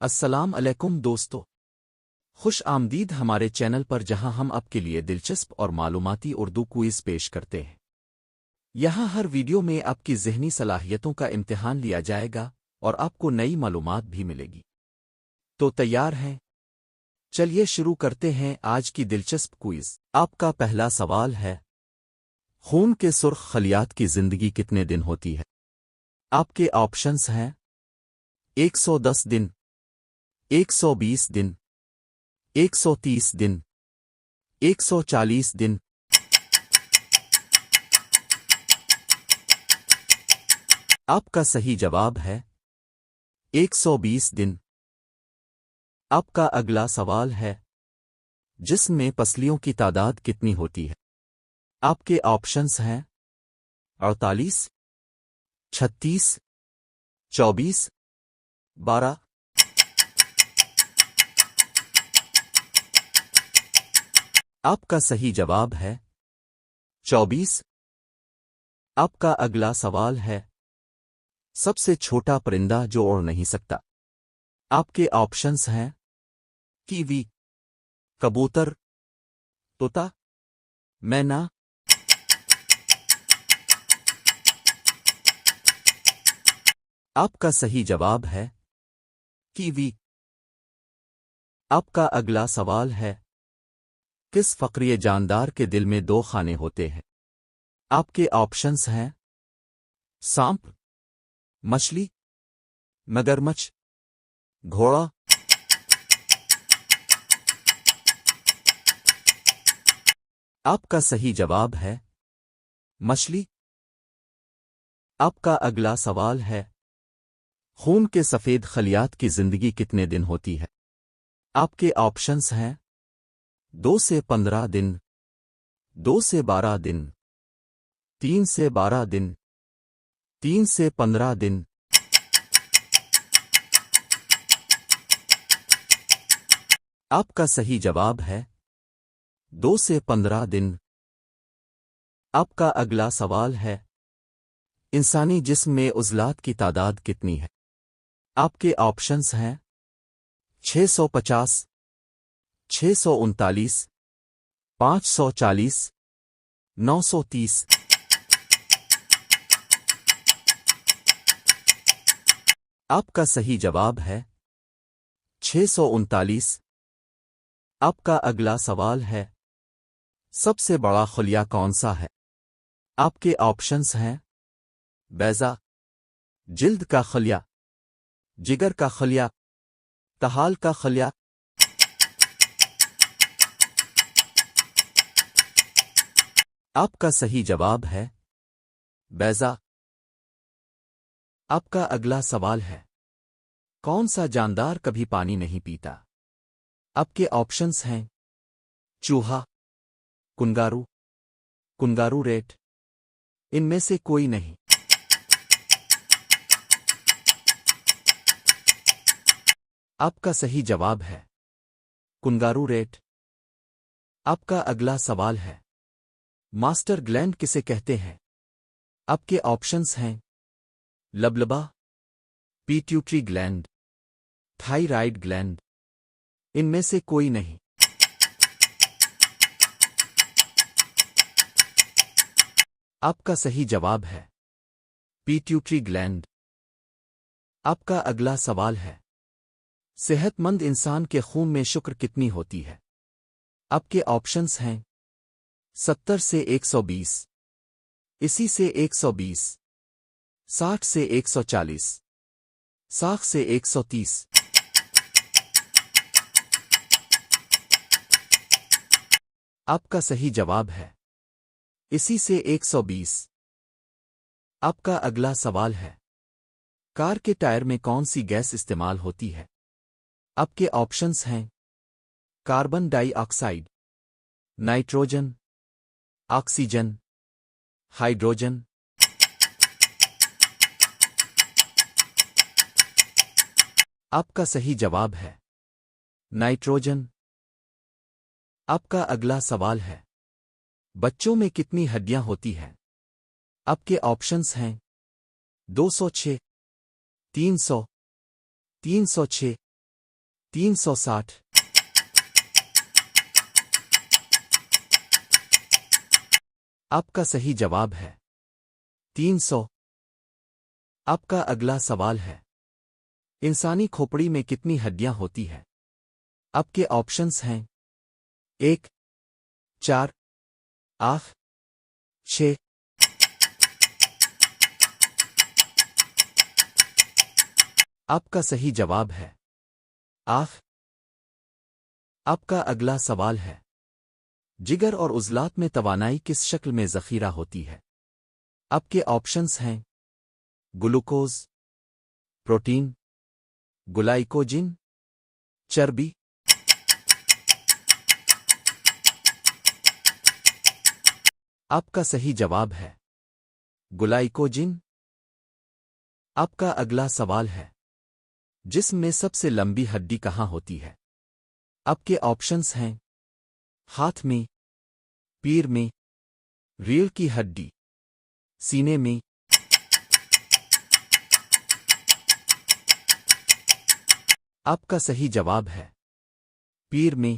अस्सलाम अलैकुम दोस्तों। खुश आमदीद हमारे चैनल पर, जहां हम आपके लिए दिलचस्प और मालूमाती उर्दू क्विज़ पेश करते हैं। यहाँ हर वीडियो में आपकी ज़हनी सलाहियतों का इम्तिहान लिया जाएगा और आपको नई मालूमात भी मिलेगी। तो तैयार हैं? चलिए शुरू करते हैं आज की दिलचस्प क्विज़। आपका पहला सवाल है, खून के सुर्ख खलियात की ज़िंदगी कितने दिन होती है? आपके ऑप्शंस हैं 110 दिन, 120 दिन, 130 दिन, 140 दिन। आपका सही जवाब है 120 दिन। आपका अगला सवाल है, जिस्म में पसलियों की तादाद कितनी होती है? आपके ऑप्शंस हैं 48, 36, 24, 12। आपका सही जवाब है 24। आपका अगला सवाल है, सबसे छोटा परिंदा जो उड़ नहीं सकता। आपके ऑप्शंस हैं कीवी, कबूतर, तोता, मैना। आपका सही जवाब है कीवी। आपका अगला सवाल है, किस फकरिय जानदार के दिल में दो खाने होते हैं? आपके ऑप्शंस हैं सांप, मछली, मगरमच्छ, घोड़ा। आपका सही जवाब है मछली। आपका अगला सवाल है, खून के सफेद खलियात की जिंदगी कितने दिन होती है? आपके ऑप्शंस हैं 2 से 15 दिन, 2 से 12 दिन, 3 से 12 दिन, 3 से 15 दिन। आपका सही जवाब है 2 से 15 दिन। आपका अगला सवाल है, इंसानी जिस्म में उज़लात की तादाद कितनी है? आपके ऑप्शंस हैं 650, 639, 540, 930। आपका सही जवाब है 639। आपका अगला सवाल है, सबसे बड़ा खलिया कौन सा है? आपके ऑप्शंस हैं बैज़ा, जिल्द का खलिया, जिगर का खलिया, तहाल का खलिया। आपका सही जवाब है बैज़ा। आपका अगला सवाल है, कौन सा जानदार कभी पानी नहीं पीता? आपके ऑप्शंस हैं चूहा, कुंगारू, कुंगारू रेट। इनमें से कोई नहीं। आपका सही जवाब है कुंगारू रेट। आपका अगला सवाल है, मास्टर ग्लैंड किसे कहते हैं? आपके ऑप्शंस हैं लबलबा, पिट्यूटरी ग्लैंड, थायराइड ग्लैंड। इनमें से कोई नहीं। आपका सही जवाब है पिट्यूटरी ग्लैंड। आपका अगला सवाल है, सेहतमंद इंसान के खून में शुक्र कितनी होती है? आपके ऑप्शंस हैं 70 से 120, इसी से 120, 60 से 140, 60 से 130। आपका सही जवाब है इसी से 120। आपका अगला सवाल है, कार के टायर में कौन सी गैस इस्तेमाल होती है? आपके ऑप्शंस हैं carbon dioxide, nitrogen, oxygen, hydrogen. आपका सही जवाब है नाइट्रोजन। आपका अगला सवाल है, बच्चों में कितनी हड्डियां होती हैं? आपके ऑप्शंस हैं 206, 300, 306, 360। आपका सही जवाब है 300। आपका अगला सवाल है, इंसानी खोपड़ी में कितनी हड्डियां होती है? आपके ऑप्शंस हैं 1, 4, 8, 6। आपका सही जवाब है 8। आपका अगला सवाल है, जिगर और उज़लात में तवानाई किस शक्ल में ज़ख़ीरा होती है? आपके ऑप्शंस हैं ग्लूकोज, प्रोटीन, ग्लाइकोजिन, चर्बी। आपका सही जवाब है ग्लाइकोजिन। आपका अगला सवाल है, जिस्म में सबसे लंबी हड्डी कहाँ होती है? आपके ऑप्शंस हैं हाथ में, पीर में, रीढ़ की हड्डी, सीने में। आपका सही जवाब है पीर में।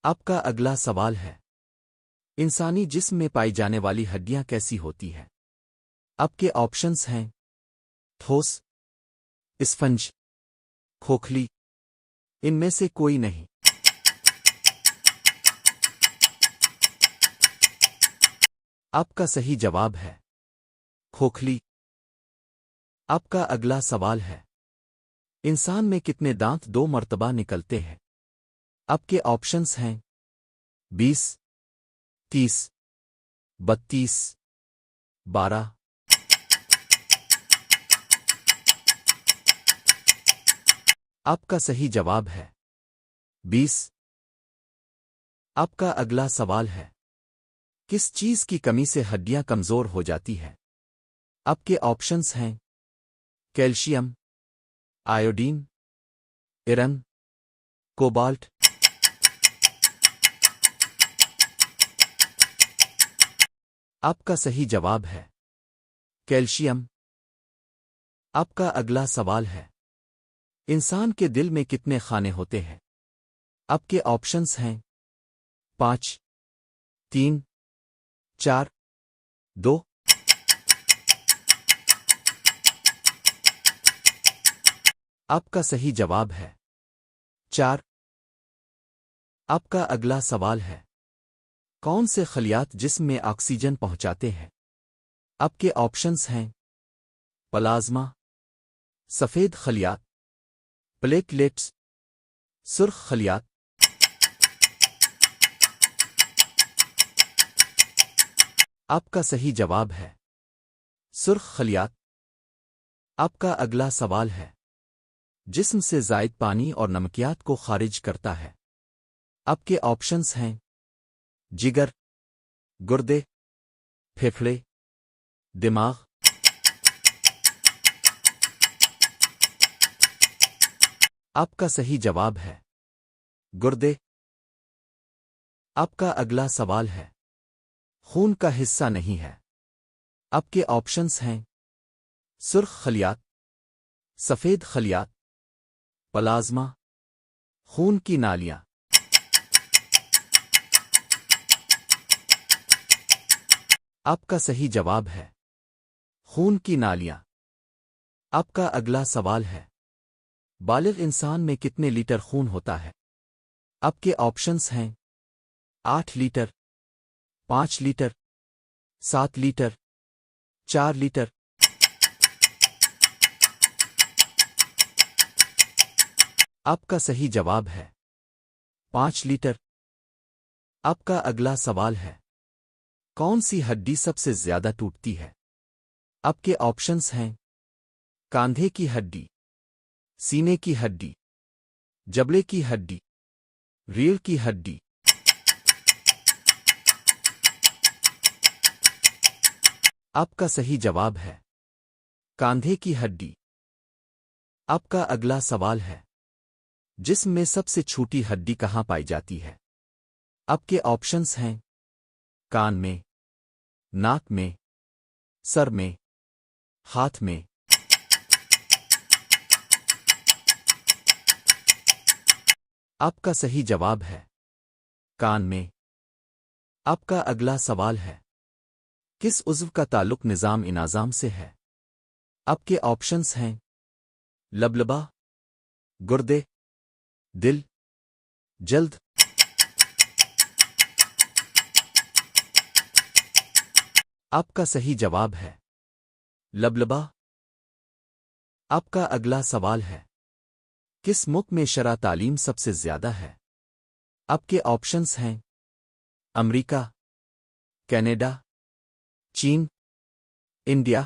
आपका अगला सवाल है, इंसानी जिस्म में पाई जाने वाली हड्डियां कैसी होती है? आपके ऑप्शंस हैं ठोस, स्पंज, खोखली। इनमें से कोई नहीं। आपका सही जवाब है खोखली। आपका अगला सवाल है, इंसान में कितने दांत 2 मर्तबा निकलते हैं? आपके ऑप्शंस हैं 20, 30, 32, 12। आपका सही जवाब है 20। आपका अगला सवाल है, किस चीज की कमी से हड्डियां कमजोर हो जाती है? आपके ऑप्शंस हैं कैल्शियम, आयोडीन, आयरन, कोबाल्ट। आपका सही जवाब है कैल्शियम। आपका अगला सवाल है, इंसान के दिल में कितने खाने होते हैं? आपके ऑप्शंस हैं 5, 3, 4, 2। आपका सही जवाब है 4। आपका अगला सवाल है, कौन से खलियात जिस्म में ऑक्सीजन पहुंचाते हैं? आपके ऑप्शंस हैं प्लाज्मा, सफेद खलियात, प्लेटलेट्स, सुर्ख खलियात। आपका सही जवाब है सुर्ख खलियात। आपका अगला सवाल है, जिस्म से ज़ायद पानी और नमकियात को खारिज करता है? आपके ऑप्शंस हैं जिगर, गुर्दे, फेफड़े, दिमाग। आपका सही जवाब है गुर्दे। आपका अगला सवाल है, खून का हिस्सा नहीं है? आपके ऑप्शंस हैं सुर्ख खलियात, सफेद खलियात, प्लाज्मा, खून की नालियां। आपका सही जवाब है खून की नालियां। आपका अगला सवाल है, बालिग इंसान में कितने लीटर खून होता है? आपके ऑप्शंस हैं 8 लीटर, 5 लीटर, 7 लीटर, 4 लीटर। आपका सही जवाब है 5 लीटर। आपका अगला सवाल है, कौन सी हड्डी सबसे ज्यादा टूटती है? आपके ऑप्शंस हैं कांधे की हड्डी, सीने की हड्डी, जबड़े की हड्डी, रीढ़ की हड्डी। आपका सही जवाब है कांधे की हड्डी। आपका अगला सवाल है, जिस्म में सबसे छोटी हड्डी कहाँ पाई जाती है? आपके ऑप्शंस हैं कान में, नाक में, सर में, हाथ में। आपका सही जवाब है कान में। आपका अगला सवाल है किस उज़्व का ताल्लुक निज़ाम इनाज़ाम से है? आपके ऑप्शंस हैं लबलबा, गुर्दे, दिल, जल्द। आपका सही जवाब है लबलबा। आपका अगला सवाल है किस मुल्क में शरअ तालीम सबसे ज्यादा है? आपके ऑप्शंस हैं अमेरिका, कनाडा, चीन, इंडिया।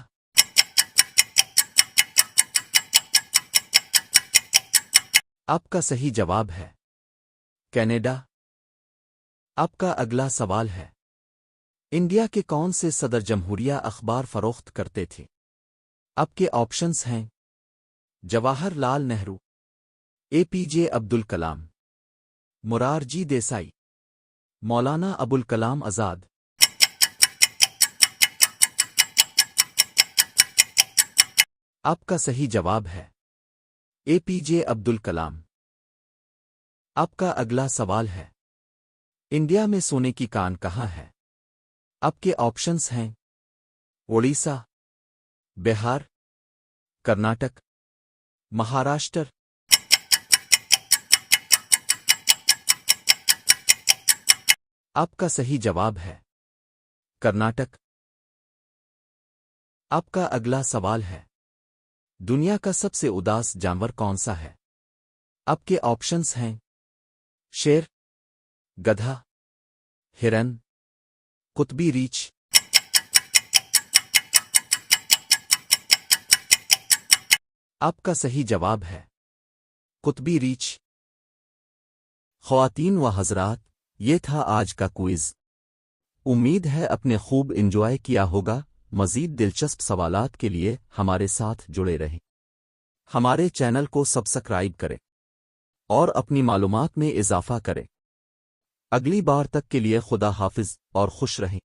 आपका सही जवाब है कनाडा। आपका अगला सवाल है इंडिया के कौन से सदर जमहूरिया अखबार फरोख्त करते थे? आपके ऑप्शंस हैं जवाहरलाल नेहरू, एपीजे अब्दुल कलाम, मोरारजी देसाई, मौलाना अबुल कलाम आजाद। आपका सही जवाब है एपीजे अब्दुल कलाम। आपका अगला सवाल है इंडिया में सोने की कान कहाँ है? आपके ऑप्शंस हैं ओडिशा, बिहार, कर्नाटक, महाराष्ट्र। आपका सही जवाब है कर्नाटक। आपका अगला सवाल है दुनिया का सबसे उदास जानवर कौन सा है? आपके ऑप्शंस हैं शेर, गधा, हिरन, कुतबी रीछ। आपका सही जवाब है कुतबी रीछ। ख्वातीन व हज़रात, ये था आज का क्विज़। उम्मीद है अपने खूब एंजॉय किया होगा। मज़ीद दिलचस्प सवालात के लिए हमारे साथ जुड़े रहें। हमारे चैनल को सब्सक्राइब करें और अपनी मालूमात में इजाफ़ा करें। अगली बार तक के लिए खुदा हाफिज़ और खुश रहें।